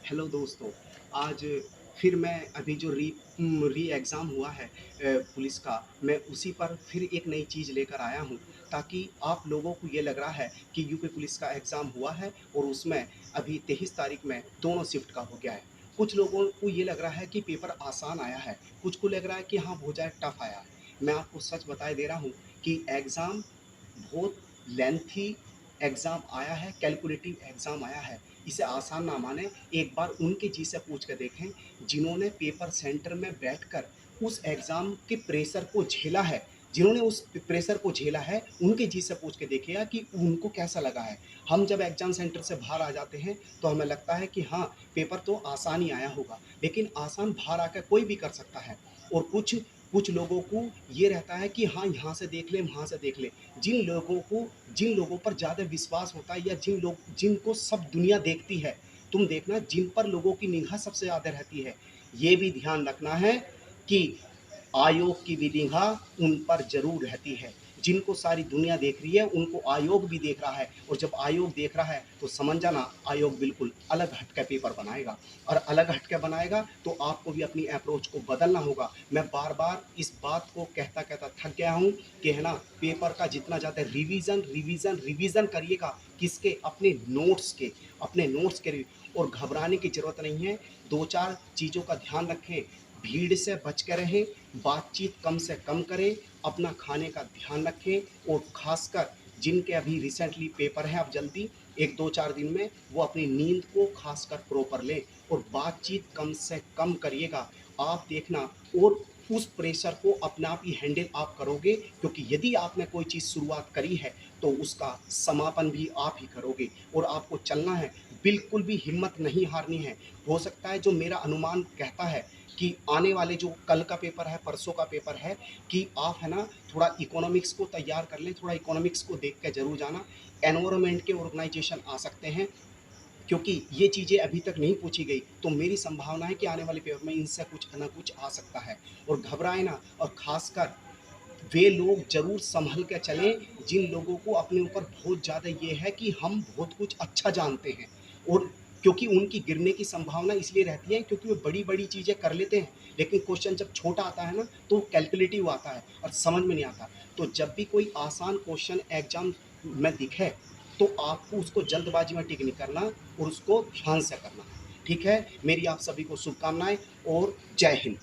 Hello दोस्तों, आज फिर मैं अभी जो री एग्ज़ाम हुआ है पुलिस का, मैं उसी पर फिर एक नई चीज़ लेकर आया हूँ, ताकि आप लोगों को ये लग रहा है कि यूपी पुलिस का एग्ज़ाम हुआ है और उसमें अभी 23 तारीख में दोनों शिफ्ट का हो गया है। कुछ लोगों को ये लग रहा है कि पेपर आसान आया है, कुछ को लग रहा है कि हाँ, बहुत ज़्यादा टफ़ आया है। मैं आपको सच बताए दे रहा हूँ कि एग्ज़ाम बहुत लेंथी एग्ज़ाम आया है, कैलकुलेटिव एग्ज़ाम आया है। इसे आसान ना मानें, एक बार उनके जी से पूछ के देखें, जिन्होंने पेपर सेंटर में बैठकर उस एग्ज़ाम के प्रेशर को झेला है, जिन्होंने उस प्रेशर को झेला है, उनके जी से पूछ के देखिएगा कि उनको कैसा लगा है। हम जब एग्ज़ाम सेंटर से बाहर आ जाते हैं, तो हमें लगता है कि हाँ, पेपर तो आसान ही आया होगा, लेकिन आसान बाहर आकर कोई भी कर सकता है और कुछ कुछ लोगों को ये रहता है कि हाँ, यहाँ से देख लें, वहाँ से देख लें। जिन लोगों पर ज़्यादा विश्वास होता है या जिनको सब दुनिया देखती है, तुम देखना जिन पर लोगों की निगाह सबसे ज़्यादा रहती है, ये भी ध्यान रखना है कि आयोग की भी निगाह उन पर ज़रूर रहती है। जिनको सारी दुनिया देख रही है, उनको आयोग भी देख रहा है और जब आयोग देख रहा है, तो समझ जाना आयोग बिल्कुल अलग हट के पेपर बनाएगा और अलग हट के बनाएगा, तो आपको भी अपनी अप्रोच को बदलना होगा। मैं बार-बार इस बात को कहता-कहता थक गया हूँ कि है ना, पेपर का जितना ज़्यादा रिवीज़न, रिवीज़न, रिवीज़न करिएगा, किसके? अपने नोट्स के और घबराने की ज़रूरत नहीं है। 2-4 चीज़ों का ध्यान रखें, भीड़ से बच के रहें, बातचीत कम से कम करें, अपना खाने का ध्यान रखें और ख़ासकर जिनके अभी रिसेंटली पेपर हैं अब जल्दी 1-2-4 दिन में, वो अपनी नींद को ख़ासकर प्रॉपर लें और बातचीत कम से कम करिएगा। आप देखना और उस प्रेशर को अपने आप ही हैंडल आप करोगे, क्योंकि यदि आपने कोई चीज़ शुरुआत करी है, तो उसका समापन भी आप ही करोगे और आपको चलना है, बिल्कुल भी हिम्मत नहीं हारनी है। हो सकता है जो मेरा अनुमान कहता है कि आने वाले जो कल का पेपर है, परसों का पेपर है, कि आप है ना थोड़ा इकोनॉमिक्स को तैयार कर लें, थोड़ा इकोनॉमिक्स को देख के ज़रूर जाना। एनवायरनमेंट के ऑर्गेनाइजेशन आ सकते हैं, क्योंकि ये चीज़ें अभी तक नहीं पूछी गई, तो मेरी संभावना है कि आने वाले पेपर में इनसे कुछ ना कुछ आ सकता है। और घबराएँ ना, और ख़ासकर वे लोग ज़रूर सँभल के चलें, जिन लोगों को अपने ऊपर बहुत ज़्यादा ये है कि हम बहुत कुछ अच्छा जानते हैं और क्योंकि उनकी गिरने की संभावना इसलिए रहती है क्योंकि वो बड़ी-बड़ी चीज़ें कर लेते हैं, लेकिन क्वेश्चन जब छोटा आता है ना, तो कैलकुलेटिव आता है और समझ में नहीं आता। तो जब भी कोई आसान क्वेश्चन एग्ज़ाम में दिखे, तो आपको उसको जल्दबाजी में टिक नहीं करना और उसको ध्यान से करना है। ठीक है? मेरी आप सभी को शुभकामनाएँ और जय हिंद।